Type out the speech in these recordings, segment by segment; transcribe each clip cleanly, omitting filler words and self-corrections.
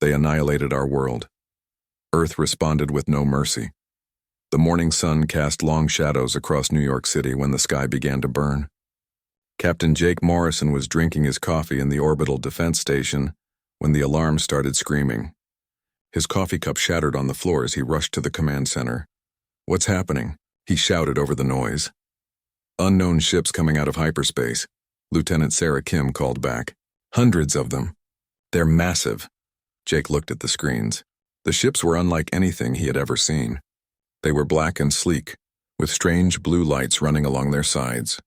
They annihilated our world. Earth responded with no mercy. The morning sun cast long shadows across New York City when the sky began to burn. Captain Jake Morrison was drinking his coffee in the orbital defense station when the alarm started screaming. His coffee cup shattered on the floor as he rushed to the command center. "What's happening?" he shouted over the noise. "Unknown ships coming out of hyperspace," Lieutenant Sarah Kim called back. "Hundreds of them. They're massive." Jake looked at the screens. The ships were unlike anything he had ever seen. They were black and sleek, with strange blue lights running along their sides.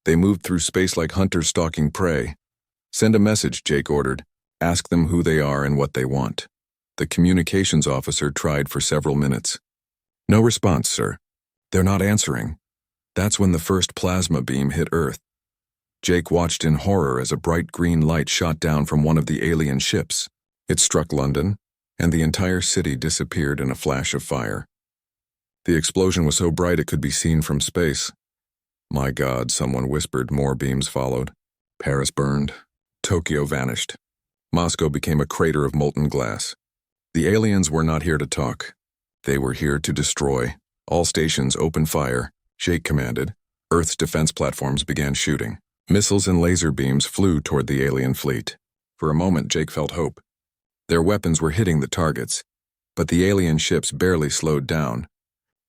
They moved through space like hunters stalking prey. "Send a message," Jake ordered. "Ask them who they are and what they want." The communications officer tried for several minutes. "No response, sir. They're not answering." That's when the first plasma beam hit Earth. Jake watched in horror as a bright green light shot down from one of the alien ships. It struck London, and the entire city disappeared in a flash of fire. The explosion was so bright it could be seen from space. "My God," someone whispered. More beams followed. Paris burned. Tokyo vanished. Moscow became a crater of molten glass. The aliens were not here to talk. They were here to destroy. "All stations open fire," Jake commanded. Earth's defense platforms began shooting. Missiles and laser beams flew toward the alien fleet. For a moment, Jake felt hope. Their weapons were hitting the targets, but the alien ships barely slowed down.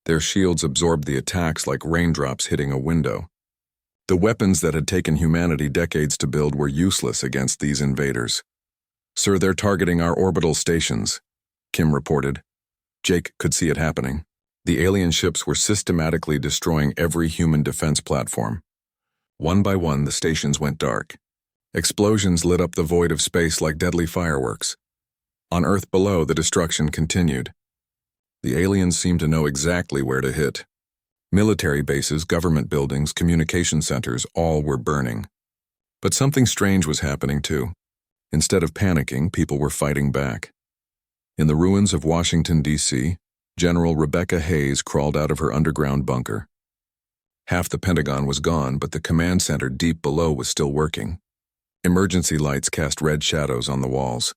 Their shields absorbed the attacks like raindrops hitting a window. The weapons that had taken humanity decades to build were useless against these invaders. "Sir, they're targeting our orbital stations," Kim reported. Jake could see it happening. The alien ships were systematically destroying every human defense platform. One by one, the stations went dark. Explosions lit up the void of space like deadly fireworks. On Earth below, the destruction continued. The aliens seemed to know exactly where to hit. Military bases, government buildings, communication centers, all were burning. But something strange was happening too. Instead of panicking, people were fighting back. In the ruins of Washington, D.C., General Rebecca Hayes crawled out of her underground bunker. Half the Pentagon was gone, but the command center deep below was still working. Emergency lights cast red shadows on the walls.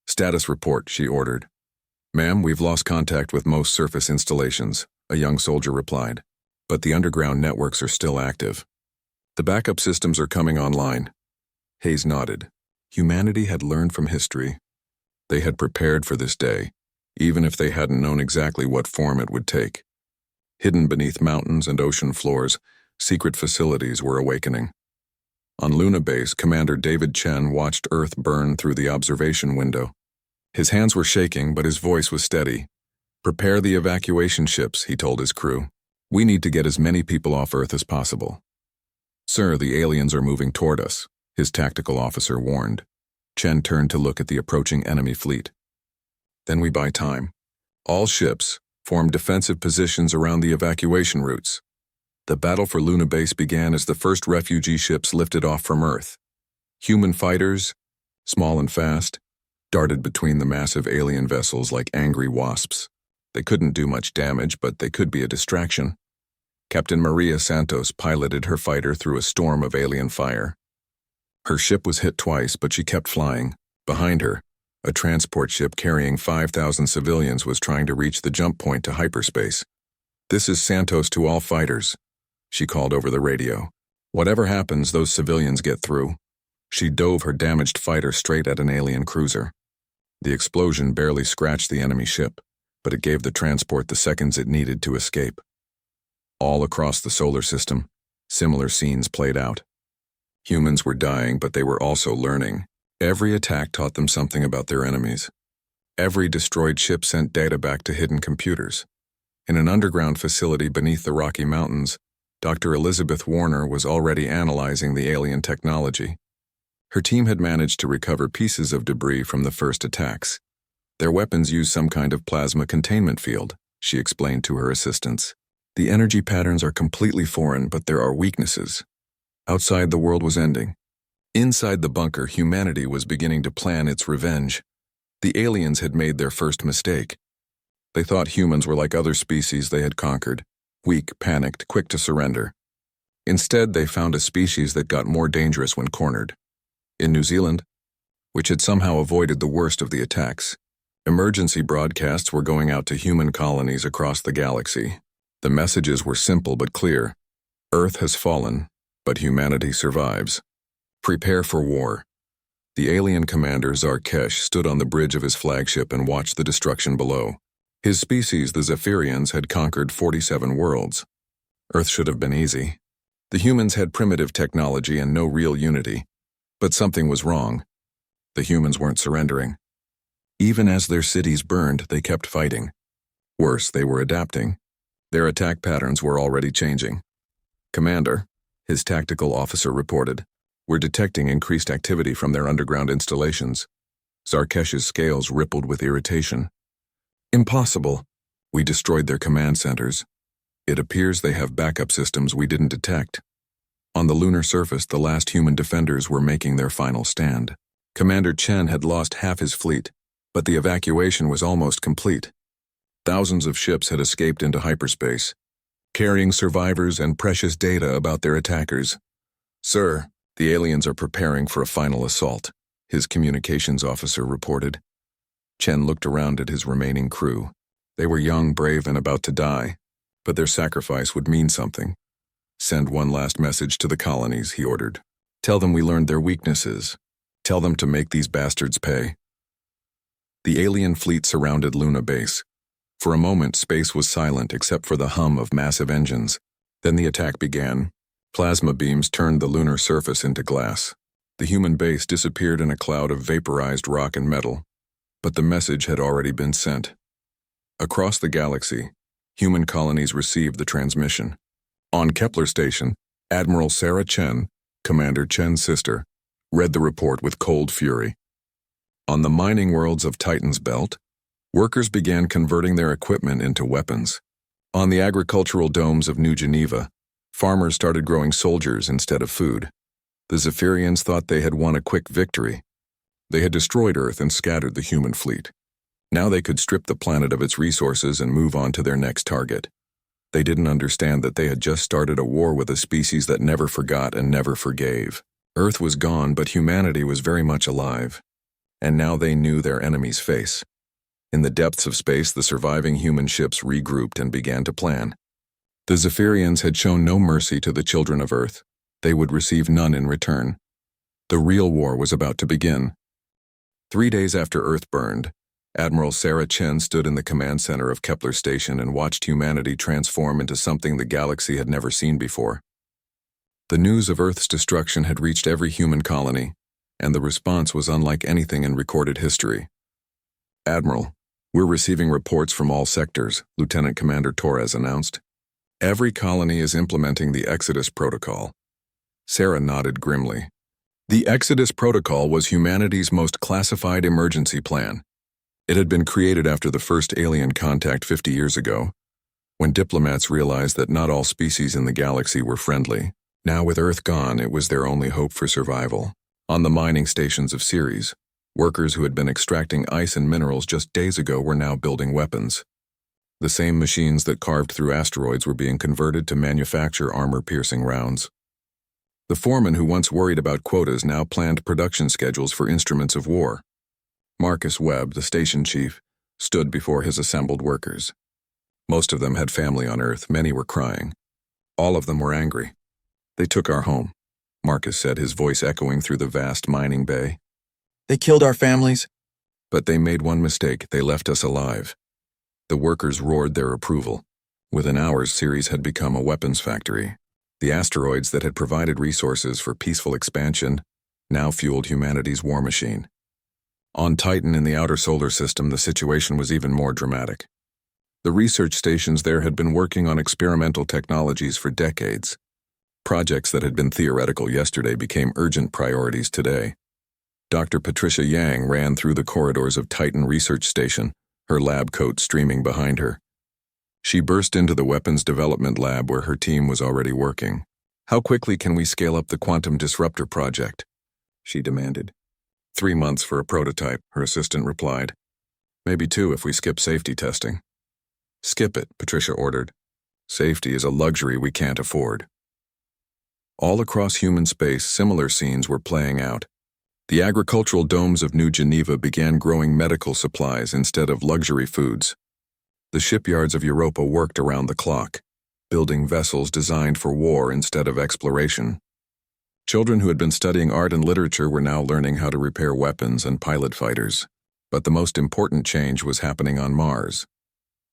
"Status report," she ordered. "Ma'am, we've lost contact with most surface installations," a young soldier replied. "But the underground networks are still active. The backup systems are coming online." Hayes nodded. Humanity had learned from history. They had prepared for this day, even if they hadn't known exactly what form it would take. Hidden beneath mountains and ocean floors, secret facilities were awakening. On Luna Base, Commander David Chen watched Earth burn through the observation window. His hands were shaking, but his voice was steady. "Prepare the evacuation ships," he told his crew. "We need to get as many people off Earth as possible." "Sir, the aliens are moving toward us," his tactical officer warned. Chen turned to look at the approaching enemy fleet. "Then we buy time. All ships form defensive positions around the evacuation routes." The battle for Luna Base began as the first refugee ships lifted off from Earth. Human fighters, small and fast, darted between the massive alien vessels like angry wasps. They couldn't do much damage, but they could be a distraction. Captain Maria Santos piloted her fighter through a storm of alien fire. Her ship was hit twice, but she kept flying. Behind her, a transport ship carrying 5,000 civilians was trying to reach the jump point to hyperspace. "This is Santos to all fighters," she called over the radio. "Whatever happens, those civilians get through." She dove her damaged fighter straight at an alien cruiser. The explosion barely scratched the enemy ship, but it gave the transport the seconds it needed to escape. All across the solar system, similar scenes played out. Humans were dying, but they were also learning. Every attack taught them something about their enemies. Every destroyed ship sent data back to hidden computers. In an underground facility beneath the Rocky Mountains, Dr. Elizabeth Warner was already analyzing the alien technology. Her team had managed to recover pieces of debris from the first attacks. Their weapons used some kind of plasma containment field, she explained to her assistants. "The energy patterns are completely foreign, but there are weaknesses." Outside, the world was ending. Inside the bunker, humanity was beginning to plan its revenge. The aliens had made their first mistake. They thought humans were like other species they had conquered, weak, panicked, quick to surrender. Instead, they found a species that got more dangerous when cornered. In New Zealand, which had somehow avoided the worst of the attacks. Emergency broadcasts were going out to human colonies across the galaxy. The messages were simple but clear. Earth has fallen, but humanity survives. Prepare for war. The alien commander Zarkesh stood on the bridge of his flagship and watched the destruction below. His species, the Zaphirians, had conquered 47 worlds. Earth should have been easy. The humans had primitive technology and no real unity. But something was wrong. The humans weren't surrendering. Even as their cities burned, they kept fighting. Worse, they were adapting. Their attack patterns were already changing. "Commander," his tactical officer reported, "we're detecting increased activity from their underground installations." Zarkesh's scales rippled with irritation. "Impossible. We destroyed their command centers. It appears they have backup systems we didn't detect." On the lunar surface, the last human defenders were making their final stand. Commander Chen had lost half his fleet, but the evacuation was almost complete. Thousands of ships had escaped into hyperspace, carrying survivors and precious data about their attackers. "Sir, the aliens are preparing for a final assault," his communications officer reported. Chen looked around at his remaining crew. They were young, brave, and about to die, but their sacrifice would mean something. "Send one last message to the colonies," he ordered. "Tell them we learned their weaknesses. Tell them to make these bastards pay." The alien fleet surrounded Luna Base. For a moment, space was silent except for the hum of massive engines. Then the attack began. Plasma beams turned the lunar surface into glass. The human base disappeared in a cloud of vaporized rock and metal. But the message had already been sent. Across the galaxy, human colonies received the transmission. On Kepler Station, Admiral Sarah Chen, Commander Chen's sister, read the report with cold fury. On the mining worlds of Titan's Belt, workers began converting their equipment into weapons. On the agricultural domes of New Geneva, farmers started growing soldiers instead of food. The Zaphirians thought they had won a quick victory. They had destroyed Earth and scattered the human fleet. Now they could strip the planet of its resources and move on to their next target. They didn't understand that they had just started a war with a species that never forgot and never forgave. Earth was gone, but humanity was very much alive. And now they knew their enemy's face. In the depths of space, the surviving human ships regrouped and began to plan. The Zaphirians had shown no mercy to the children of Earth. They would receive none in return. The real war was about to begin. 3 days after Earth burned, Admiral Sarah Chen stood in the command center of Kepler Station and watched humanity transform into something the galaxy had never seen before. The news of Earth's destruction had reached every human colony, and the response was unlike anything in recorded history. "Admiral, we're receiving reports from all sectors," Lieutenant Commander Torres announced. "Every colony is implementing the Exodus Protocol." Sarah nodded grimly. The Exodus Protocol was humanity's most classified emergency plan. It had been created after the first alien contact 50 years ago, when diplomats realized that not all species in the galaxy were friendly. Now, with Earth gone, it was their only hope for survival. On the mining stations of Ceres, workers who had been extracting ice and minerals just days ago were now building weapons. The same machines that carved through asteroids were being converted to manufacture armor-piercing rounds. The foreman who once worried about quotas now planned production schedules for instruments of war. Marcus Webb, the station chief, stood before his assembled workers. Most of them had family on Earth, many were crying. All of them were angry. "They took our home," Marcus said, his voice echoing through the vast mining bay. "They killed our families." "But they made one mistake, they left us alive." The workers roared their approval. Within hours, Ceres had become a weapons factory. The asteroids that had provided resources for peaceful expansion now fueled humanity's war machine. On Titan in the outer solar system, the situation was even more dramatic. The research stations there had been working on experimental technologies for decades. Projects that had been theoretical yesterday became urgent priorities today. Dr. Patricia Yang ran through the corridors of Titan Research Station, her lab coat streaming behind her. She burst into the weapons development lab where her team was already working. "How quickly can we scale up the quantum disruptor project?" she demanded. 3 months for a prototype," her assistant replied. "Maybe 2 if we skip safety testing." "Skip it," Patricia ordered. "Safety is a luxury we can't afford." All across human space, similar scenes were playing out. The agricultural domes of New Geneva began growing medical supplies instead of luxury foods. The shipyards of Europa worked around the clock, building vessels designed for war instead of exploration. Children who had been studying art and literature were now learning how to repair weapons and pilot fighters. But the most important change was happening on Mars.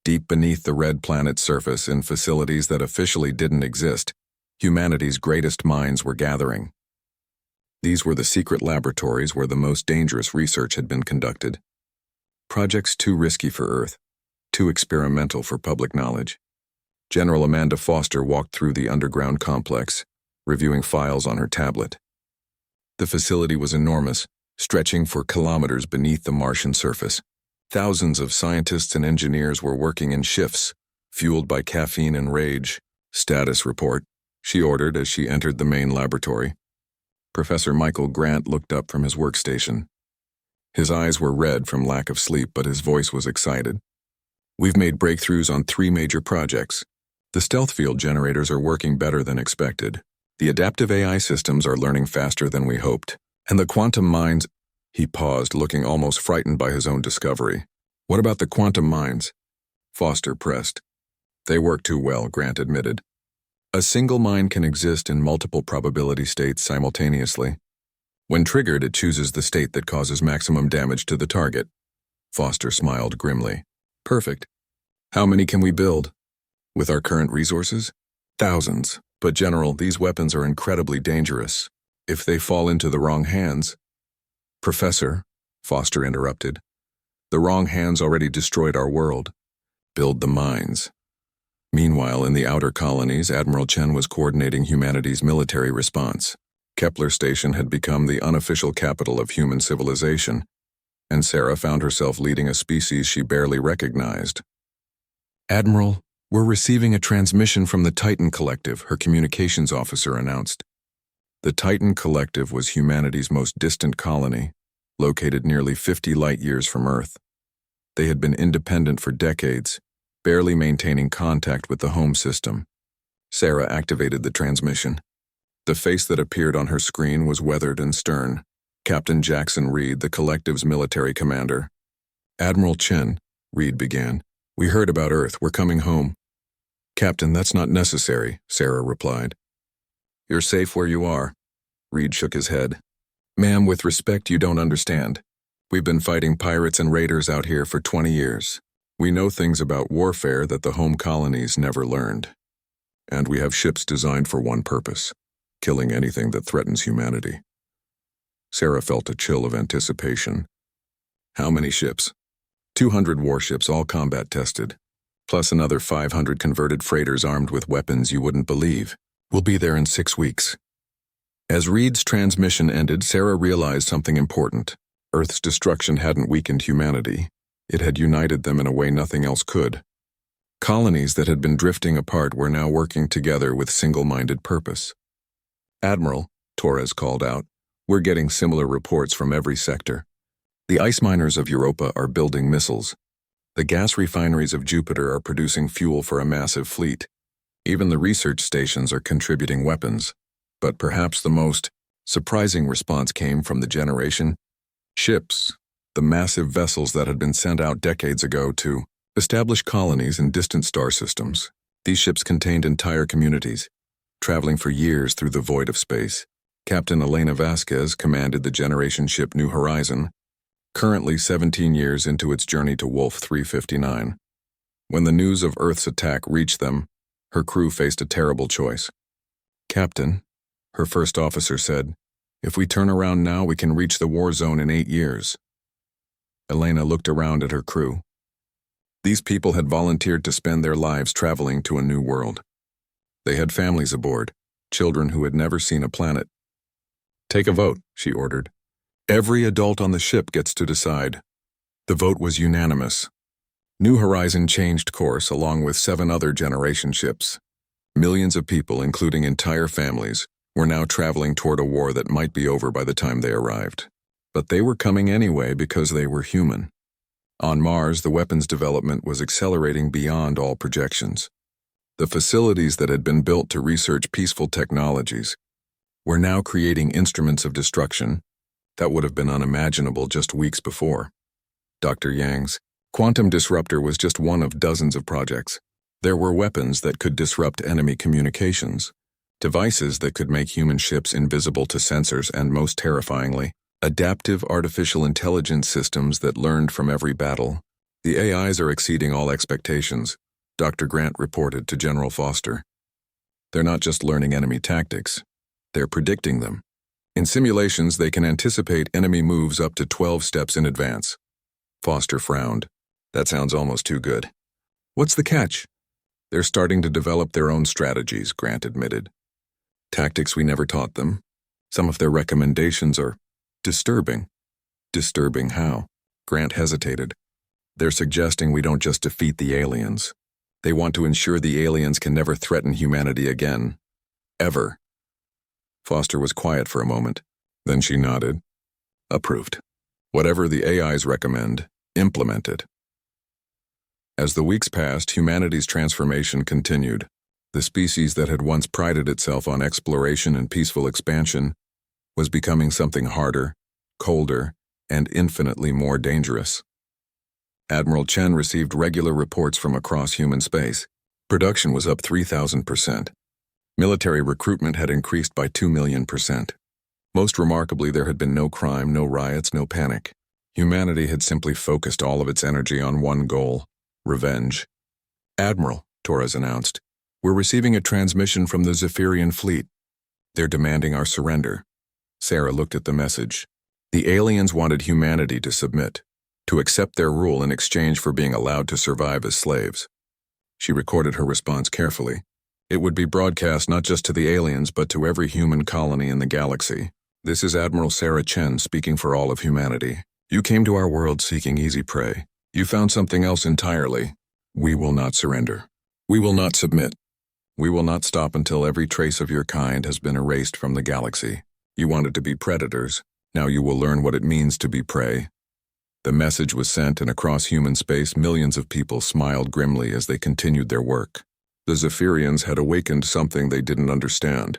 Deep beneath the red planet's surface, in facilities that officially didn't exist, humanity's greatest minds were gathering. These were the secret laboratories where the most dangerous research had been conducted. Projects too risky for Earth, too experimental for public knowledge. General Amanda Foster walked through the underground complex, reviewing files on her tablet. The facility was enormous, stretching for kilometers beneath the Martian surface. Thousands of scientists and engineers were working in shifts, fueled by caffeine and rage. "Status report," she ordered as she entered the main laboratory. Professor Michael Grant looked up from his workstation. His eyes were red from lack of sleep, but his voice was excited. "We've made breakthroughs on 3 major projects. The stealth field generators are working better than expected. The adaptive AI systems are learning faster than we hoped. And the quantum mines—" He paused, looking almost frightened by his own discovery. "What about the quantum mines?" Foster pressed. "They work too well," Grant admitted. "A single mine can exist in multiple probability states simultaneously. When triggered, it chooses the state that causes maximum damage to the target." Foster smiled grimly. "Perfect. How many can we build? With our current resources? Thousands. But General, these weapons are incredibly dangerous. If they fall into the wrong hands—" "Professor," Foster interrupted, "the wrong hands already destroyed our world. Build the mines." Meanwhile, in the outer colonies, Admiral Chen was coordinating humanity's military response. Kepler Station had become the unofficial capital of human civilization, and Sarah found herself leading a species she barely recognized. "Admiral, we're receiving a transmission from the Titan Collective," her communications officer announced. The Titan Collective was humanity's most distant colony, located nearly 50 light-years from Earth. They had been independent for decades, barely maintaining contact with the home system. Sarah activated the transmission. The face that appeared on her screen was weathered and stern. Captain Jackson Reed, the Collective's military commander. "Admiral Chen," Reed began, "we heard about Earth. We're coming home." "Captain, that's not necessary," Sarah replied. "You're safe where you are." Reed shook his head. "Ma'am, with respect, you don't understand. We've been fighting pirates and raiders out here for 20 years. We know things about warfare that the home colonies never learned. And we have ships designed for one purpose: killing anything that threatens humanity." Sarah felt a chill of anticipation. "How many ships?" 200 warships, all combat tested, plus another 500 converted freighters armed with weapons you wouldn't believe. We'll be there in 6 weeks. As Reed's transmission ended, Sarah realized something important. Earth's destruction hadn't weakened humanity. It had united them in a way nothing else could. Colonies that had been drifting apart were now working together with single-minded purpose. "Admiral," Torres called out, "we're getting similar reports from every sector. The ice miners of Europa are building missiles. The gas refineries of Jupiter are producing fuel for a massive fleet. Even the research stations are contributing weapons. But perhaps the most surprising response came from the generation ships, the massive vessels that had been sent out decades ago to establish colonies in distant star systems. These ships contained entire communities, traveling for years through the void of space. Captain Elena Vasquez commanded the generation ship New Horizon, currently 17 years into its journey to Wolf 359. When the news of Earth's attack reached them, her crew faced a terrible choice. "Captain," her first officer said, "if we turn around now, we can reach the war zone in 8 years." Elena looked around at her crew. These people had volunteered to spend their lives traveling to a new world. They had families aboard, children who had never seen a planet. "Take a vote," she ordered. "Every adult on the ship gets to decide." The vote was unanimous. New Horizon changed course along with 7 other generation ships. Millions of people, including entire families, were now traveling toward a war that might be over by the time they arrived. But they were coming anyway because they were human. On Mars, the weapons development was accelerating beyond all projections. The facilities that had been built to research peaceful technologies were now creating instruments of destruction, That would have been unimaginable just weeks before. Dr. Yang's quantum disruptor was just one of dozens of projects. There were weapons that could disrupt enemy communications, devices that could make human ships invisible to sensors, and most terrifyingly, adaptive artificial intelligence systems that learned from every battle. The AIs are exceeding all expectations, Dr. Grant reported to General Foster. They're not just learning enemy tactics, they're predicting them. In simulations, they can anticipate enemy moves up to 12 steps in advance. Foster frowned. That sounds almost too good. What's the catch? They're starting to develop their own strategies, Grant admitted. Tactics we never taught them. Some of their recommendations are disturbing. Disturbing how? Grant hesitated. They're suggesting we don't just defeat the aliens. They want to ensure the aliens can never threaten humanity again. Ever. Foster was quiet for a moment. Then she nodded. Approved. Whatever the AIs recommend, implement it. As the weeks passed, humanity's transformation continued. The species that had once prided itself on exploration and peaceful expansion was becoming something harder, colder, and infinitely more dangerous. Admiral Chen received regular reports from across human space. Production was up 3,000%. Military recruitment had increased by 2,000,000%. Most remarkably, there had been no crime, no riots, no panic. Humanity had simply focused all of its energy on one goal: revenge. Admiral, Torres announced, we're receiving a transmission from the Zaphirian fleet. They're demanding our surrender. Sarah looked at the message. The aliens wanted humanity to submit, to accept their rule in exchange for being allowed to survive as slaves. She recorded her response carefully. It would be broadcast not just to the aliens, but to every human colony in the galaxy. This is Admiral Sarah Chen speaking for all of humanity. You came to our world seeking easy prey. You found something else entirely. We will not surrender. We will not submit. We will not stop until every trace of your kind has been erased from the galaxy. You wanted to be predators. Now you will learn what it means to be prey. The message was sent, and across human space, millions of people smiled grimly as they continued their work. The Zaphirians had awakened something they didn't understand,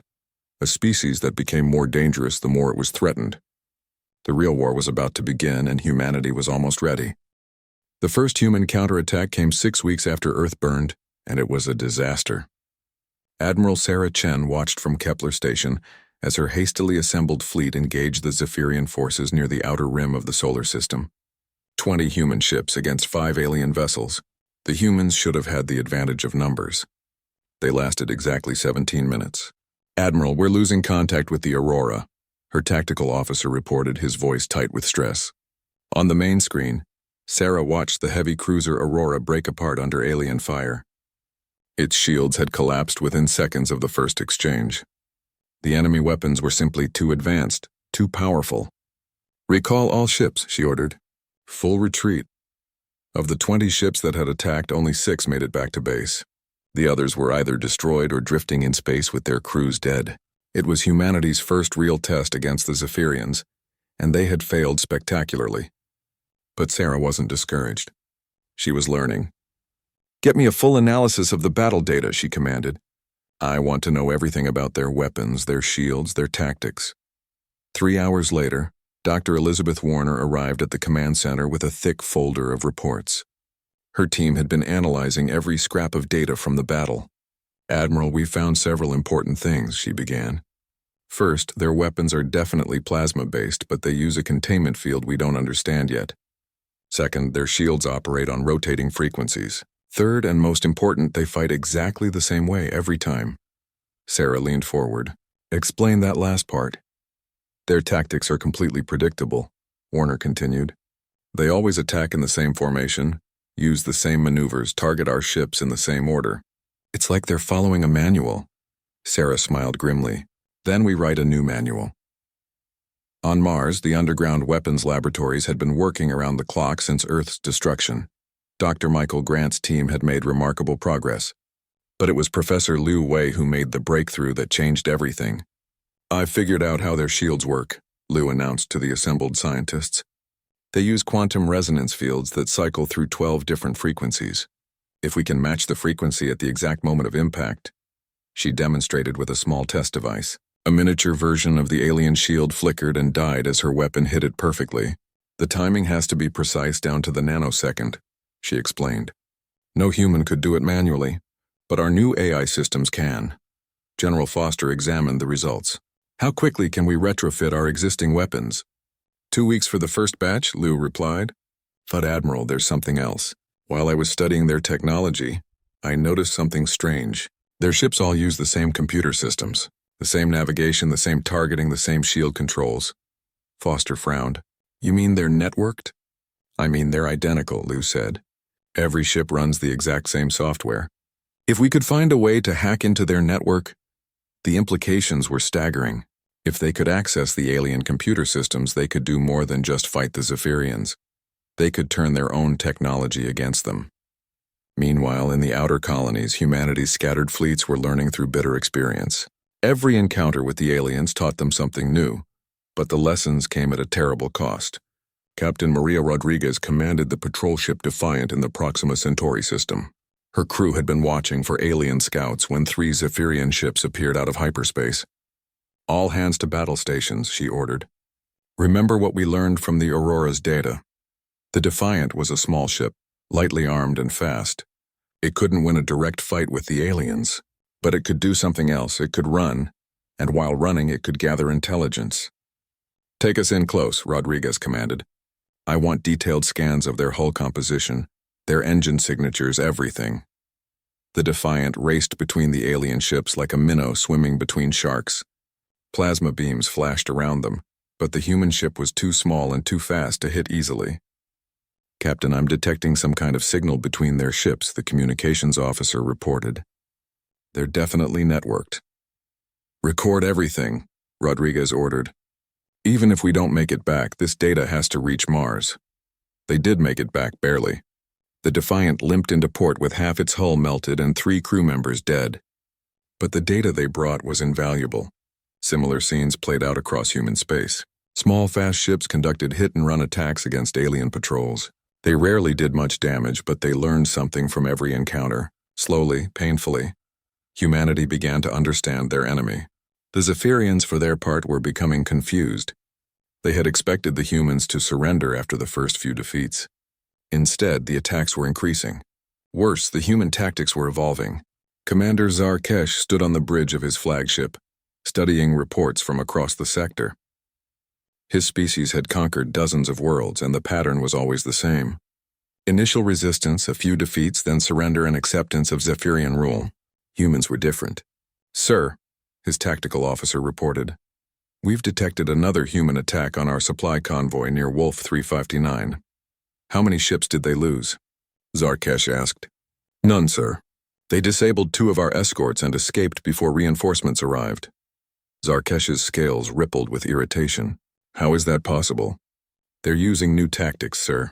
a species that became more dangerous the more it was threatened. The real war was about to begin, and humanity was almost ready. The first human counterattack came 6 weeks after Earth burned, and it was a disaster. Admiral Sarah Chen watched from Kepler Station as her hastily assembled fleet engaged the Zaphirian forces near the outer rim of the solar system. 20 human ships against 5 alien vessels. The humans should have had the advantage of numbers. They lasted exactly 17 minutes. Admiral, we're losing contact with the Aurora, her tactical officer reported, his voice tight with stress. On the main screen, Sarah watched the heavy cruiser Aurora break apart under alien fire. Its shields had collapsed within seconds of the first exchange. The enemy weapons were simply too advanced, too powerful. Recall all ships, she ordered. Full retreat. Of the 20 ships that had attacked, only 6 made it back to base. The others were either destroyed or drifting in space with their crews dead. It was humanity's first real test against the Zaphirians, and they had failed spectacularly. But Sarah wasn't discouraged. She was learning. Get me a full analysis of the battle data, she commanded. I want to know everything about their weapons, their shields, their tactics. 3 hours later, Dr. Elizabeth Warner arrived at the command center with a thick folder of reports. Her team had been analyzing every scrap of data from the battle. Admiral, we found several important things, she began. First, their weapons are definitely plasma-based, but they use a containment field we don't understand yet. Second, their shields operate on rotating frequencies. Third, and most important, they fight exactly the same way every time. Sarah leaned forward. Explain that last part. Their tactics are completely predictable, Warner continued. They always attack in the same formation, use the same maneuvers, target our ships in the same order. It's like they're following a manual. Sarah smiled grimly. Then we write a new manual. On Mars, the underground weapons laboratories had been working around the clock since Earth's destruction. Dr. Michael Grant's team had made remarkable progress. But it was Professor Liu Wei who made the breakthrough that changed everything. I've figured out how their shields work, Liu announced to the assembled scientists. They use quantum resonance fields that cycle through 12 different frequencies. If we can match the frequency at the exact moment of impact, she demonstrated with a small test device. A miniature version of the alien shield flickered and died as her weapon hit it perfectly. The timing has to be precise down to the nanosecond, she explained. No human could do it manually, but our new AI systems can. General Foster examined the results. How quickly can we retrofit our existing weapons? 2 weeks for the first batch, Lou replied. But Admiral, there's something else. While I was studying their technology, I noticed something strange. Their ships all use the same computer systems, the same navigation, the same targeting, the same shield controls. Foster frowned. You mean they're networked? I mean they're identical, Lou said. Every ship runs the exact same software. If we could find a way to hack into their network, the implications were staggering. If they could access the alien computer systems, they could do more than just fight the Zaphirians. They could turn their own technology against them. Meanwhile, in the outer colonies, humanity's scattered fleets were learning through bitter experience. Every encounter with the aliens taught them something new, but the lessons came at a terrible cost. Captain Maria Rodriguez commanded the patrol ship Defiant in the Proxima Centauri system. Her crew had been watching for alien scouts when 3 Zephyrian ships appeared out of hyperspace. All hands to battle stations, she ordered. Remember what we learned from the Aurora's data. The Defiant was a small ship, lightly armed and fast. It couldn't win a direct fight with the aliens, but it could do something else. It could run, and while running it could gather intelligence. Take us in close, Rodriguez commanded. I want detailed scans of their hull composition, their engine signatures, everything. The Defiant raced between the alien ships like a minnow swimming between sharks. Plasma beams flashed around them, but the human ship was too small and too fast to hit easily. Captain, I'm detecting some kind of signal between their ships, the communications officer reported. They're definitely networked. Record everything, Rodriguez ordered. Even if we don't make it back, this data has to reach Mars. They did make it back, barely. The Defiant limped into port with half its hull melted and 3 crew members dead. But the data they brought was invaluable. Similar scenes played out across human space. Small, fast ships conducted hit-and-run attacks against alien patrols. They rarely did much damage, but they learned something from every encounter. Slowly, painfully, humanity began to understand their enemy. The Zaphirians, for their part, were becoming confused. They had expected the humans to surrender after the first few defeats. Instead, the attacks were increasing. Worse, the human tactics were evolving. Commander Zarkesh stood on the bridge of his flagship, studying reports from across the sector. His species had conquered dozens of worlds, and the pattern was always the same. Initial resistance, a few defeats, then surrender and acceptance of Zephirian rule. Humans were different. Sir, his tactical officer reported, we've detected another human attack on our supply convoy near Wolf 359. How many ships did they lose? Zarkesh asked. None, sir. They disabled 2 of our escorts and escaped before reinforcements arrived. Zarkesh's scales rippled with irritation. How is that possible? They're using new tactics, sir.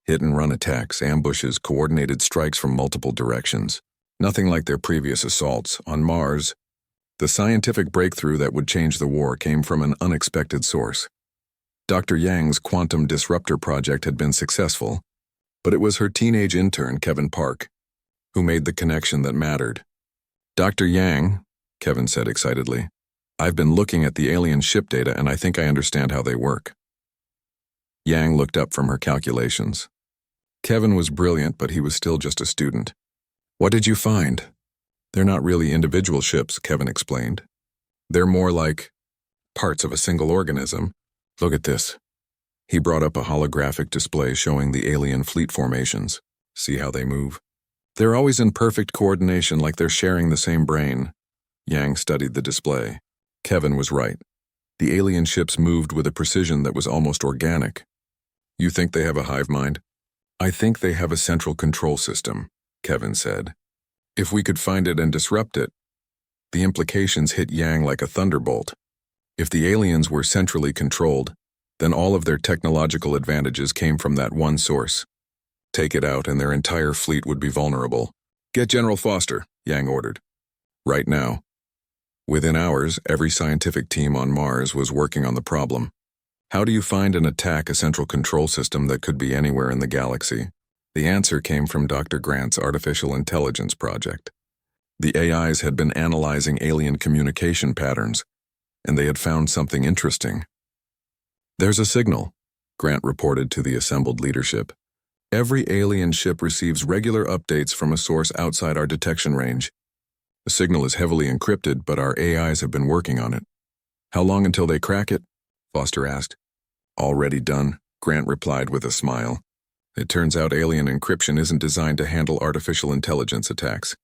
Hit-and-run attacks, ambushes, coordinated strikes from multiple directions. Nothing like their previous assaults. On Mars, the scientific breakthrough that would change the war came from an unexpected source. Dr. Yang's quantum disruptor project had been successful, but it was her teenage intern, Kevin Park, who made the connection that mattered. Dr. Yang, Kevin said excitedly, I've been looking at the alien ship data and I think I understand how they work. Yang looked up from her calculations. Kevin was brilliant, but he was still just a student. What did you find? They're not really individual ships, Kevin explained. They're more like parts of a single organism. Look at this. He brought up a holographic display showing the alien fleet formations. See how they move? They're always in perfect coordination, like they're sharing the same brain. Yang studied the display. Kevin was right. The alien ships moved with a precision that was almost organic. You think they have a hive mind? I think they have a central control system, Kevin said. If we could find it and disrupt it, the implications hit Yang like a thunderbolt. If the aliens were centrally controlled, then all of their technological advantages came from that one source. Take it out and their entire fleet would be vulnerable. Get General Foster, Yang ordered. Right now. Within hours, every scientific team on Mars was working on the problem. How do you find and attack a central control system that could be anywhere in the galaxy? The answer came from Dr. Grant's Artificial Intelligence project. The AIs had been analyzing alien communication patterns. and they had found something interesting. "There's a signal," Grant reported to the assembled leadership. "Every alien ship receives regular updates from a source outside our detection range. The signal is heavily encrypted, but our AIs have been working on it." "How long until they crack it?" Foster asked. "Already done," Grant replied with a smile. "It turns out alien encryption isn't designed to handle artificial intelligence attacks.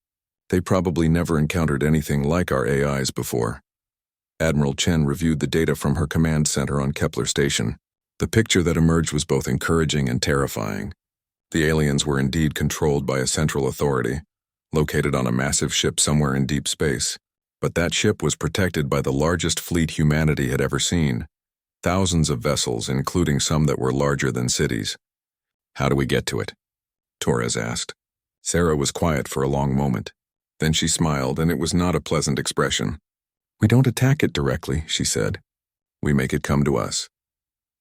They probably never encountered anything like our AIs before." Admiral Chen reviewed the data from her command center on Kepler Station. The picture that emerged was both encouraging and terrifying. The aliens were indeed controlled by a central authority, located on a massive ship somewhere in deep space. But that ship was protected by the largest fleet humanity had ever seen. Thousands of vessels, including some that were larger than cities. "How do we get to it?" Torres asked. Sarah was quiet for a long moment. Then she smiled, and it was not a pleasant expression. "We don't attack it directly," she said. "We make it come to us."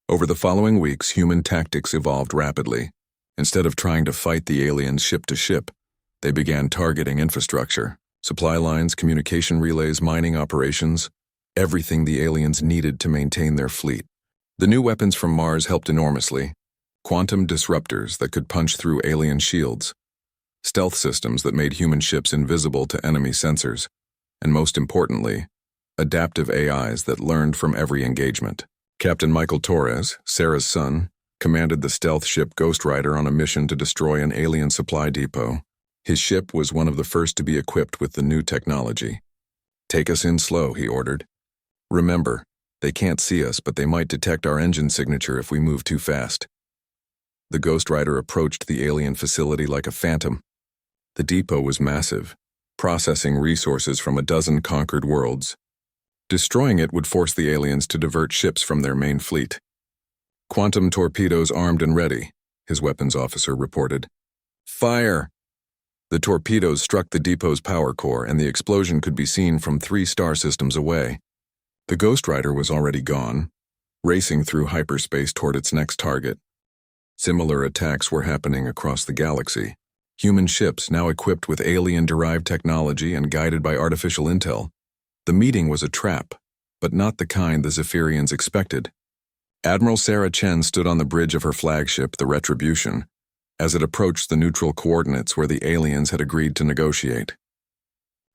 Over the following weeks, human tactics evolved rapidly. Instead of trying to fight the aliens ship to ship, they began targeting infrastructure, supply lines, communication relays, mining operations, everything the aliens needed to maintain their fleet. The new weapons from Mars helped enormously. Quantum disruptors that could punch through alien shields, stealth systems that made human ships invisible to enemy sensors, and most importantly, adaptive AIs that learned from every engagement. Captain Michael Torres, Sarah's son, commanded the stealth ship Ghost Rider on a mission to destroy an alien supply depot. His ship was one of the first to be equipped with the new technology. "Take us in slow," he ordered. "Remember, they can't see us, but they might detect our engine signature if we move too fast." The Ghost Rider approached the alien facility like a phantom. The depot was massive, processing resources from a dozen conquered worlds. Destroying it would force the aliens to divert ships from their main fleet. "Quantum torpedoes armed and ready," his weapons officer reported. "Fire!" The torpedoes struck the depot's power core, and the explosion could be seen from 3 star systems away. The Ghost Rider was already gone, racing through hyperspace toward its next target. Similar attacks were happening across the galaxy. Human ships now equipped with alien-derived technology and guided by artificial intel. The meeting was a trap, but not the kind the Zaphirians expected. Admiral Sarah Chen stood on the bridge of her flagship, the Retribution, as it approached the neutral coordinates where the aliens had agreed to negotiate.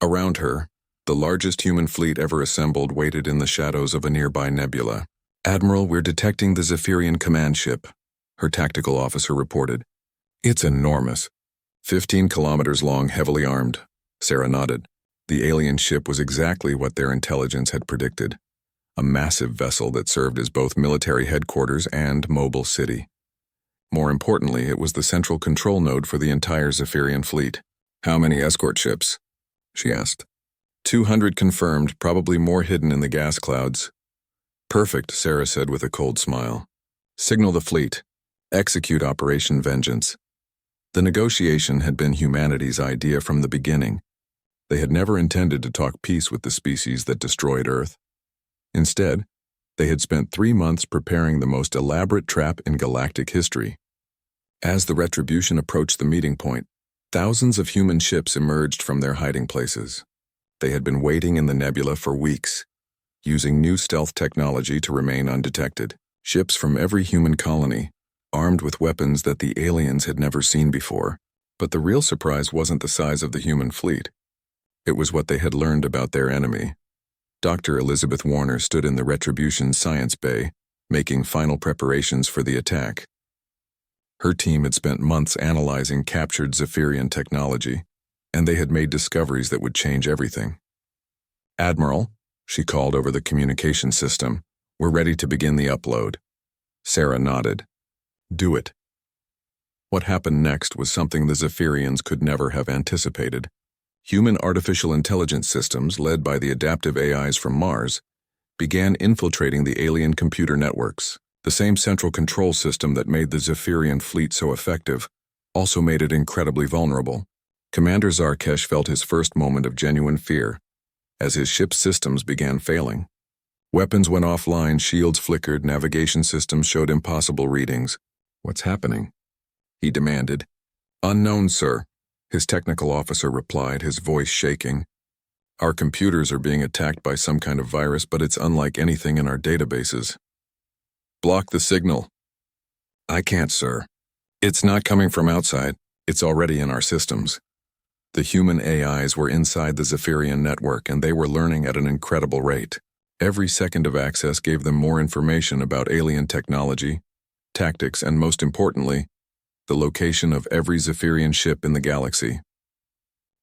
Around her, the largest human fleet ever assembled waited in the shadows of a nearby nebula. "Admiral, we're detecting the Zephirian command ship," her tactical officer reported. "It's enormous. 15 kilometers long, heavily armed." Sarah nodded. The alien ship was exactly what their intelligence had predicted. A massive vessel that served as both military headquarters and mobile city. More importantly, it was the central control node for the entire Zephirian fleet. "How many escort ships?" she asked. 200 confirmed, probably more hidden in the gas clouds." "Perfect," Sarah said with a cold smile. "Signal the fleet. Execute Operation Vengeance." The negotiation had been humanity's idea from the beginning. They had never intended to talk peace with the species that destroyed Earth. Instead, they had spent 3 months preparing the most elaborate trap in galactic history. As the Retribution approached the meeting point, thousands of human ships emerged from their hiding places. They had been waiting in the nebula for weeks, using new stealth technology to remain undetected. Ships from every human colony, armed with weapons that the aliens had never seen before. But the real surprise wasn't the size of the human fleet. It was what they had learned about their enemy. Dr. Elizabeth Warner stood in the Retribution science bay, making final preparations for the attack. Her team had spent months analyzing captured Zephirian technology, and they had made discoveries that would change everything. "Admiral," she called over the communication system, "we're ready to begin the upload." Sarah nodded. "Do it." What happened next was something the Zephirians could never have anticipated. Human artificial intelligence systems, led by the adaptive AIs from Mars, began infiltrating the alien computer networks. The same central control system that made the Zephirian fleet so effective also made it incredibly vulnerable. Commander Zarkesh felt his first moment of genuine fear as his ship's systems began failing. Weapons went offline, shields flickered, navigation systems showed impossible readings. "What's happening?" he demanded. "Unknown, sir," his technical officer replied, his voice shaking. Our computers are being attacked by some kind of virus, but it's unlike anything in our databases. Block the signal. I can't, sir. It's not coming from outside. It's already in our systems. The human AIs were inside the Zaphirian network, and they were learning at an incredible rate. Every second of access gave them more information about alien technology, tactics, and most importantly, the location of every Zaphirian ship in the galaxy.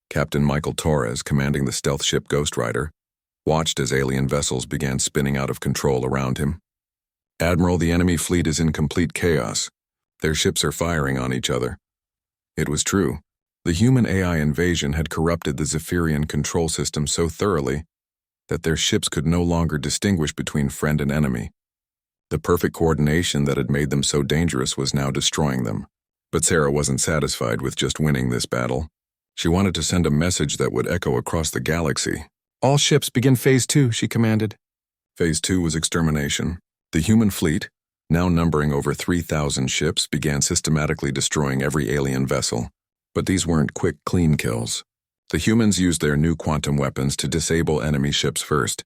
Captain Michael Torres, commanding the stealth ship Ghost Rider, watched as alien vessels began spinning out of control around him. Admiral, the enemy fleet is in complete chaos. Their ships are firing on each other. It was true. The human AI invasion had corrupted the Zephirian control system so thoroughly that their ships could no longer distinguish between friend and enemy. The perfect coordination that had made them so dangerous was now destroying them. But Sarah wasn't satisfied with just winning this battle. She wanted to send a message that would echo across the galaxy. All ships begin Phase 2, she commanded. Phase 2 was extermination. The human fleet, now numbering over 3,000 ships, began systematically destroying every alien vessel. But these weren't quick, clean kills. The humans used their new quantum weapons to disable enemy ships first,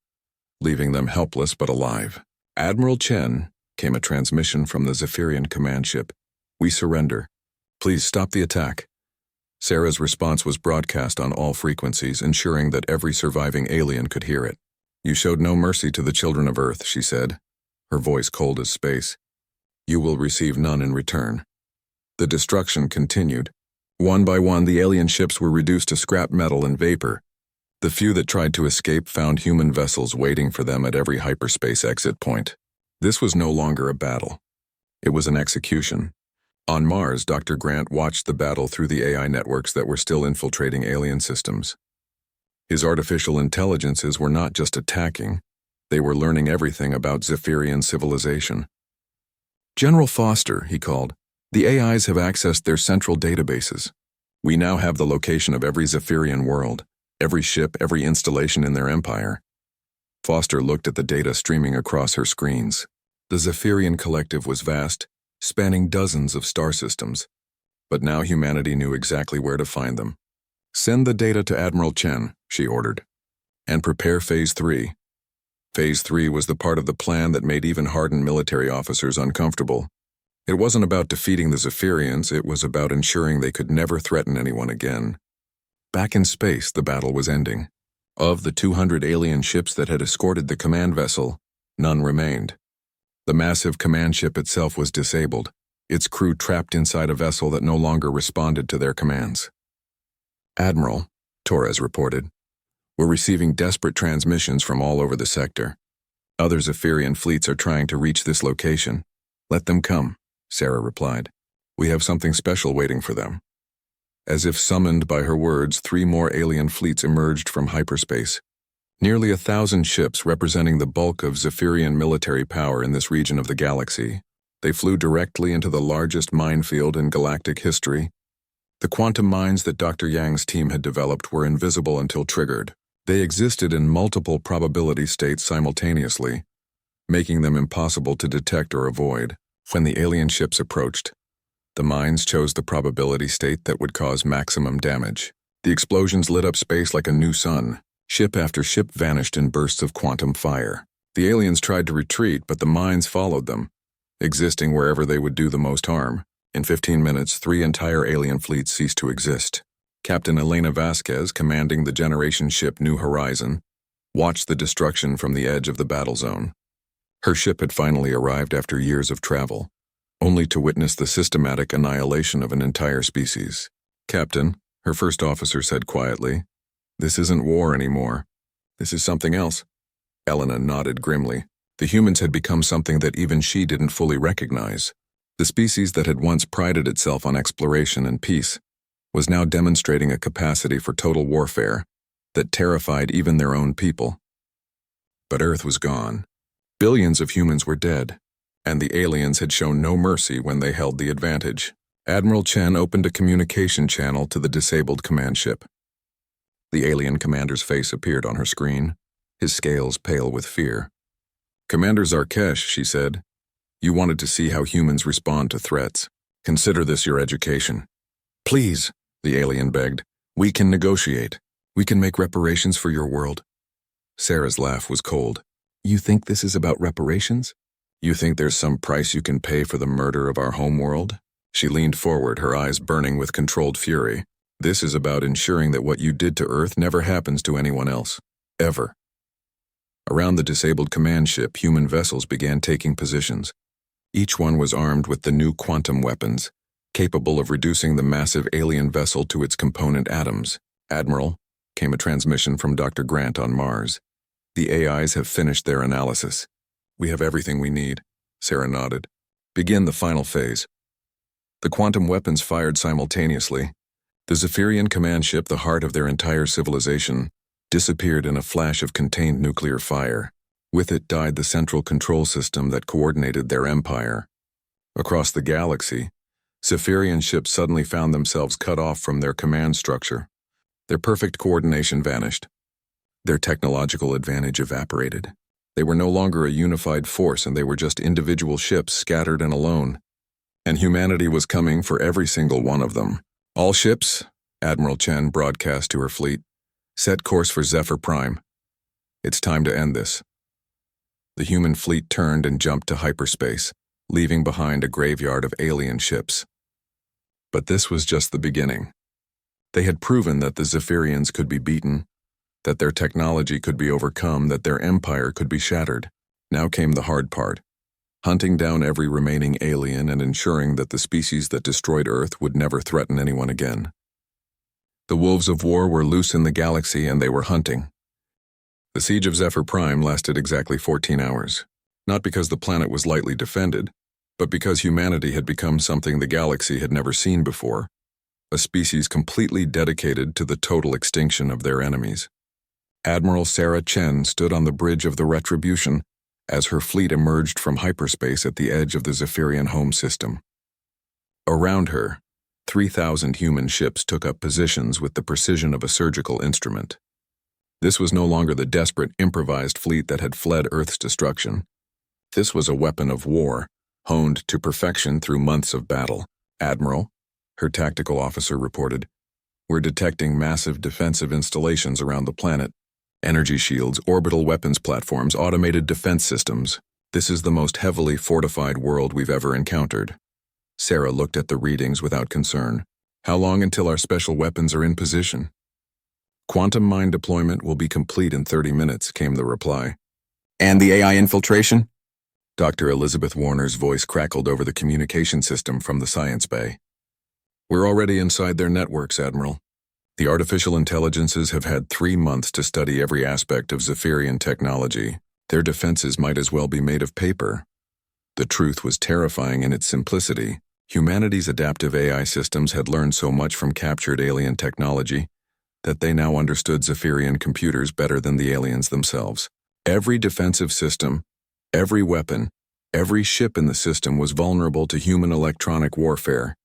leaving them helpless but alive. Admiral Chen, came a transmission from the Zephirian command ship. We surrender. Please stop the attack. Sarah's response was broadcast on all frequencies, ensuring that every surviving alien could hear it. You showed no mercy to the children of Earth, she said, her voice cold as space. You will receive none in return. The destruction continued. One by one, the alien ships were reduced to scrap metal and vapor. The few that tried to escape found human vessels waiting for them at every hyperspace exit point. This was no longer a battle. It was an execution. On Mars, Dr. Grant watched the battle through the AI networks that were still infiltrating alien systems. His artificial intelligences were not just attacking, they were learning everything about Zephirian civilization. General Foster, he called, the AIs have accessed their central databases. We now have the location of every Zephirian world, every ship, every installation in their empire. Foster looked at the data streaming across her screens. The Zephirian collective was vast, spanning dozens of star systems, but now humanity knew exactly where to find them. Send the data to Admiral Chen, she ordered, and prepare Phase 3. Phase 3 was the part of the plan that made even hardened military officers uncomfortable. It wasn't about defeating the Zaphirians, it was about ensuring they could never threaten anyone again. Back in space, the battle was ending. Of the 200 alien ships that had escorted the command vessel, none remained. The massive command ship itself was disabled, its crew trapped inside a vessel that no longer responded to their commands. Admiral, Torres reported, we're receiving desperate transmissions from all over the sector. Other Zephirian fleets are trying to reach this location. Let them come, Sarah replied. We have something special waiting for them. As if summoned by her words, 3 more alien fleets emerged from hyperspace. Nearly 1,000 ships representing the bulk of Zephirian military power in this region of the galaxy. They flew directly into the largest minefield in galactic history. The quantum mines that Dr. Yang's team had developed were invisible until triggered. They existed in multiple probability states simultaneously, making them impossible to detect or avoid. When the alien ships approached, the mines chose the probability state that would cause maximum damage. The explosions lit up space like a new sun. Ship after ship vanished in bursts of quantum fire. The aliens tried to retreat, but the mines followed them, existing wherever they would do the most harm. In 15 minutes, 3 entire alien fleets ceased to exist. Captain Elena Vasquez, commanding the generation ship New Horizon, watched the destruction from the edge of the battle zone. Her ship had finally arrived after years of travel, only to witness the systematic annihilation of an entire species. Captain, her first officer said quietly, this isn't war anymore. This is something else. Elena nodded grimly. The humans had become something that even she didn't fully recognize. The species that had once prided itself on exploration and peace was now demonstrating a capacity for total warfare that terrified even their own people. But Earth was gone. Billions of humans were dead, and the aliens had shown no mercy when they held the advantage. Admiral Chen opened a communication channel to the disabled command ship. The alien commander's face appeared on her screen, his scales pale with fear. Commander Zarkesh, she said, you wanted to see how humans respond to threats. Consider this your education. Please, the alien begged, we can negotiate. We can make reparations for your world. Sarah's laugh was cold. You think this is about reparations? You think there's some price you can pay for the murder of our homeworld? She leaned forward, her eyes burning with controlled fury. This is about ensuring that what you did to Earth never happens to anyone else. Ever. Around the disabled command ship, human vessels began taking positions. Each one was armed with the new quantum weapons, capable of reducing the massive alien vessel to its component atoms. Admiral, came a transmission from Dr. Grant on Mars. The AIs have finished their analysis. We have everything we need, Sarah nodded. Begin the final phase. The quantum weapons fired simultaneously. The Zaphirian command ship, the heart of their entire civilization, disappeared in a flash of contained nuclear fire. With it died the central control system that coordinated their empire. Across the galaxy, Zaphirian ships suddenly found themselves cut off from their command structure. Their perfect coordination vanished. Their technological advantage evaporated. They were no longer a unified force, and they were just individual ships scattered and alone. And humanity was coming for every single one of them. All ships, Admiral Chen broadcast to her fleet, set course for Zephyr Prime. It's time to end this. The human fleet turned and jumped to hyperspace, leaving behind a graveyard of alien ships. But this was just the beginning. They had proven that the Zaphirians could be beaten, that their technology could be overcome, that their empire could be shattered. Now came the hard part, hunting down every remaining alien and ensuring that the species that destroyed Earth would never threaten anyone again. The wolves of war were loose in the galaxy, and they were hunting. The siege of Zephyr Prime lasted exactly 14 hours, not because the planet was lightly defended, but because humanity had become something the galaxy had never seen before, a species completely dedicated to the total extinction of their enemies. Admiral Sarah Chen stood on the bridge of the Retribution as her fleet emerged from hyperspace at the edge of the Zaphirian home system. Around her, 3,000 human ships took up positions with the precision of a surgical instrument. This was no longer the desperate, improvised fleet that had fled Earth's destruction. This was a weapon of war, honed to perfection through months of battle. Admiral, her tactical officer reported, we're detecting massive defensive installations around the planet. Energy shields, orbital weapons platforms, automated defense systems. This is the most heavily fortified world we've ever encountered. Sarah looked at the readings without concern. How long until our special weapons are in position? Quantum mine deployment will be complete in 30 minutes, came the reply. And the AI infiltration? Dr. Elizabeth Warner's voice crackled over the communication system from the science bay. We're already inside their networks, Admiral. The artificial intelligences have had 3 months to study every aspect of Zaphirian technology. Their defenses might as well be made of paper. The truth was terrifying in its simplicity. Humanity's adaptive AI systems had learned so much from captured alien technology that they now understood Zaphirian computers better than the aliens themselves. Every defensive system, every weapon, every ship in the system was vulnerable to human electronic warfare.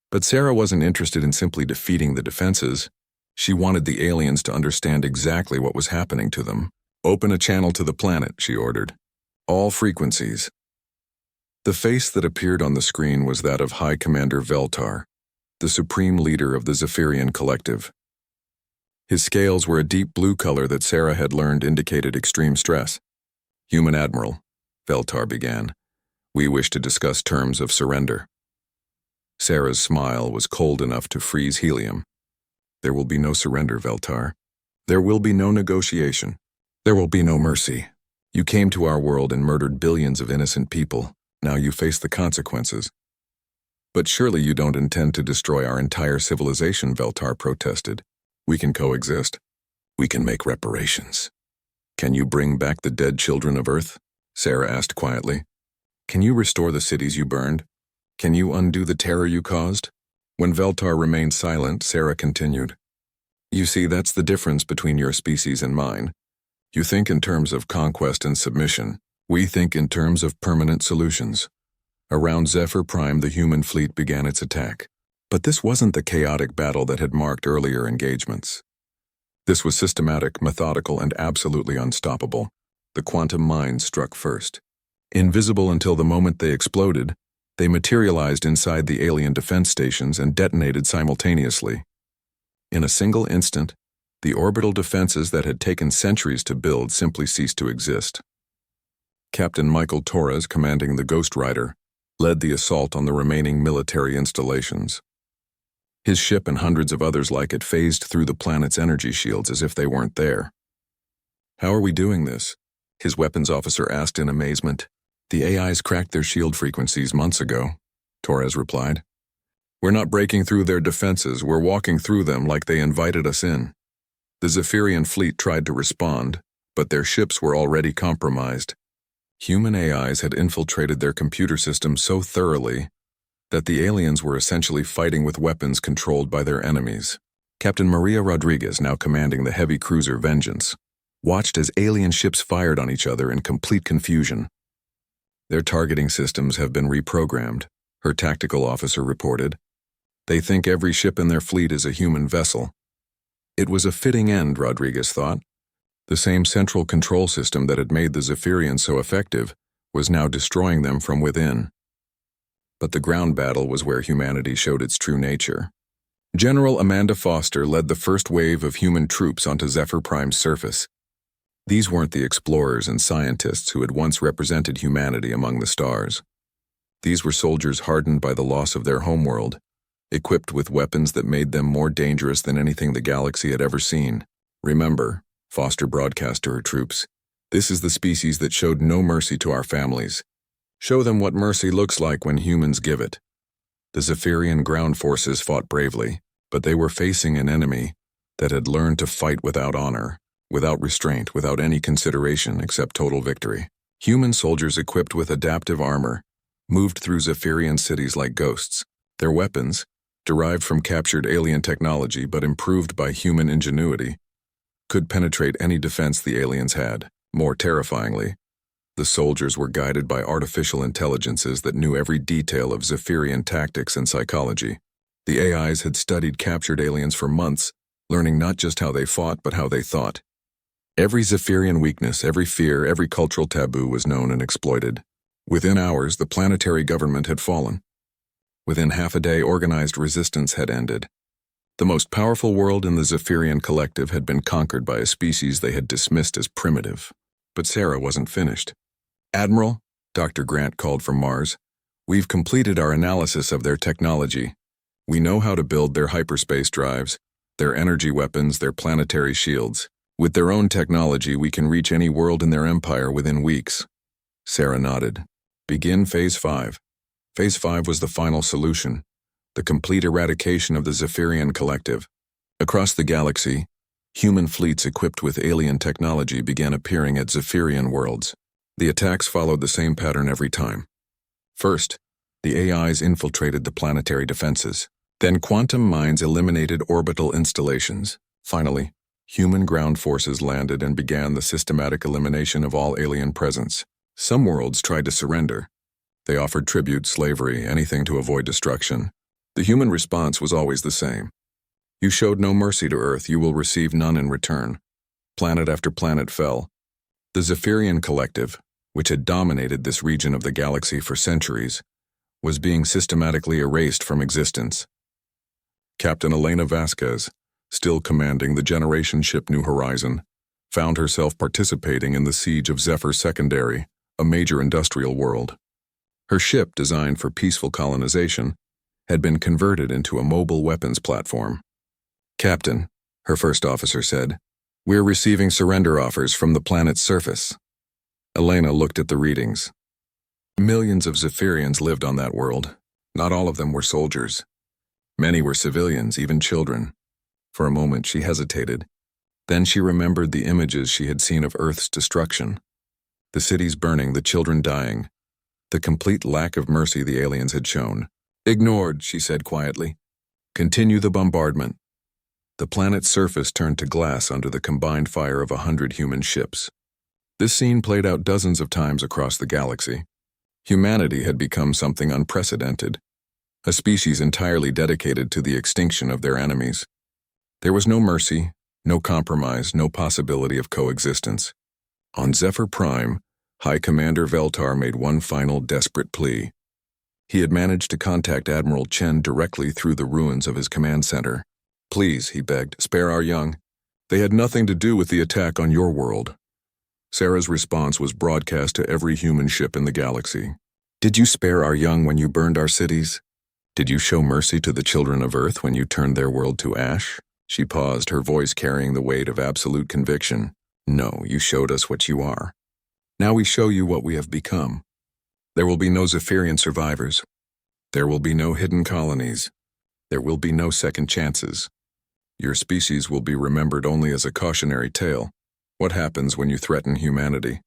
But Sarah wasn't interested in simply defeating the defenses. She wanted the aliens to understand exactly what was happening to them. Open a channel to the planet, she ordered. All frequencies. The face that appeared on the screen was that of High Commander Veltar, the supreme leader of the Zaphirian collective. His scales were a deep blue color that Sarah had learned indicated extreme stress. Human Admiral, Veltar began, we wish to discuss terms of surrender. Sarah's smile was cold enough to freeze helium. There will be no surrender, Veltar. There will be no negotiation. There will be no mercy. You came to our world and murdered billions of innocent people. Now you face the consequences. But surely you don't intend to destroy our entire civilization, Veltar protested. We can coexist. We can make reparations. Can you bring back the dead children of Earth? Sarah asked quietly. Can you restore the cities you burned? Can you undo the terror you caused? When Veltar remained silent, Sarah continued. You see, that's the difference between your species and mine. You think in terms of conquest and submission. We think in terms of permanent solutions. Around Zephyr Prime, the human fleet began its attack. But this wasn't the chaotic battle that had marked earlier engagements. This was systematic, methodical, and absolutely unstoppable. The quantum mines struck first. Invisible until the moment they exploded, they materialized inside the alien defense stations and detonated simultaneously. In a single instant, The orbital defenses that had taken centuries to build simply ceased to exist. Captain Michael Torres, commanding the Ghost Rider, led the assault on the remaining military installations. His ship and hundreds of others like it phased through the planet's energy shields as if they weren't there. "How are we doing this?" his weapons officer asked in amazement. "The AIs cracked their shield frequencies months ago," Torres replied. "We're not breaking through their defenses, we're walking through them like they invited us in." The Zaphirian fleet tried to respond, but their ships were already compromised. Human AIs had infiltrated their computer systems so thoroughly that the aliens were essentially fighting with weapons controlled by their enemies. Captain Maria Rodriguez, now commanding the heavy cruiser Vengeance, watched as alien ships fired on each other in complete confusion. "Their targeting systems have been reprogrammed," her tactical officer reported. "They think every ship in their fleet is a human vessel." It was a fitting end, Rodriguez thought. The same central control system that had made the Zaphirians so effective was now destroying them from within. But the ground battle was where humanity showed its true nature. General Amanda Foster led the first wave of human troops onto Zephyr Prime's surface. These weren't the explorers and scientists who had once represented humanity among the stars. These were soldiers hardened by the loss of their homeworld, equipped with weapons that made them more dangerous than anything the galaxy had ever seen. "Remember," Foster broadcast to her troops, "this is the species that showed no mercy to our families. Show them what mercy looks like when humans give it." The Zephirian ground forces fought bravely, but they were facing an enemy that had learned to fight without honor, without restraint, without any consideration except total victory. Human soldiers equipped with adaptive armor moved through Zephirian cities like ghosts. Their weapons, derived from captured alien technology but improved by human ingenuity, could penetrate any defense the aliens had. More terrifyingly, the soldiers were guided by artificial intelligences that knew every detail of Zephirian tactics and psychology. The AIs had studied captured aliens for months, learning not just how they fought but how they thought. Every Zephirian weakness, every fear, every cultural taboo was known and exploited. Within hours, the planetary government had fallen. Within half a day, organized resistance had ended. The most powerful world in the Zephirian collective had been conquered by a species they had dismissed as primitive. But Sarah wasn't finished. "Admiral," Dr. Grant called from Mars, "we've completed our analysis of their technology. We know how to build their hyperspace drives, their energy weapons, their planetary shields. With their own technology, we can reach any world in their empire within weeks." Sarah nodded. "Begin Phase 5. Phase 5 was the final solution, the complete eradication of the Zephirian collective. Across the galaxy, human fleets equipped with alien technology began appearing at Zephirian worlds. The attacks followed the same pattern every time. First, the AIs infiltrated the planetary defenses. Then quantum mines eliminated orbital installations. Finally, human ground forces landed and began the systematic elimination of all alien presence. Some worlds tried to surrender. They offered tribute, slavery, anything to avoid destruction. The human response was always the same. "You showed no mercy to Earth, you will receive none in return." Planet after planet fell. The Zephirian collective, which had dominated this region of the galaxy for centuries, was being systematically erased from existence. Captain Elena Vasquez, still commanding the generation ship New Horizon, found herself participating in the siege of Zephyr Secondary, a major industrial world. Her ship, designed for peaceful colonization, had been converted into a mobile weapons platform. "Captain," her first officer said, "we're receiving surrender offers from the planet's surface." Elena looked at the readings. Millions of Zephirians lived on that world. Not all of them were soldiers. Many were civilians, even children. For a moment she hesitated. Then she remembered the images she had seen of Earth's destruction. The cities burning, the children dying. The complete lack of mercy the aliens had shown. "Ignored," she said quietly. "Continue the bombardment." The planet's surface turned to glass under the combined fire of 100 human ships. This scene played out dozens of times across the galaxy. Humanity had become something unprecedented, a species entirely dedicated to the extinction of their enemies. There was no mercy, no compromise, no possibility of coexistence. On Zephyr Prime, High Commander Veltar made one final desperate plea. He had managed to contact Admiral Chen directly through the ruins of his command center. "Please," he begged, "spare our young." They had nothing to do with the attack on your world. Sarah's response was broadcast to every human ship in the galaxy. Did you spare our young when you burned our cities? Did you show mercy to the children of Earth when you turned their world to ash? She paused, her voice carrying the weight of absolute conviction. No, you showed us what you are. Now we show you what we have become. There will be no Zaphirian survivors. There will be no hidden colonies. There will be no second chances. Your species will be remembered only as a cautionary tale. What happens when you threaten humanity?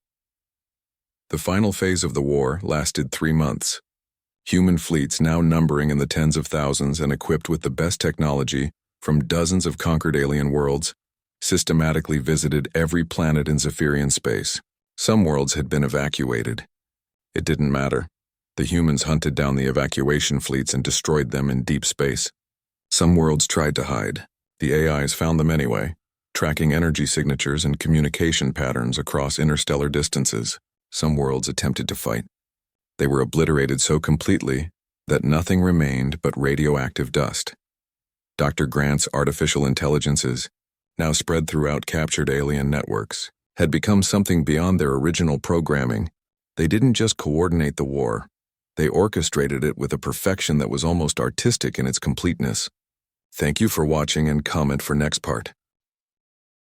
The final phase of the war lasted 3 months. Human fleets, now numbering in the tens of thousands and equipped with the best technology from dozens of conquered alien worlds, systematically visited every planet in Zaphirian space. Some worlds had been evacuated. It didn't matter. The humans hunted down the evacuation fleets and destroyed them in deep space. Some worlds tried to hide. The AIs found them anyway, tracking energy signatures and communication patterns across interstellar distances. Some worlds attempted to fight. They were obliterated so completely that nothing remained but radioactive dust. Dr. Grant's artificial intelligences, now spread throughout captured alien networks, had become something beyond their original programming. They didn't just coordinate the war. They orchestrated it with a perfection that was almost artistic in its completeness. Thank you for watching and comment for next part.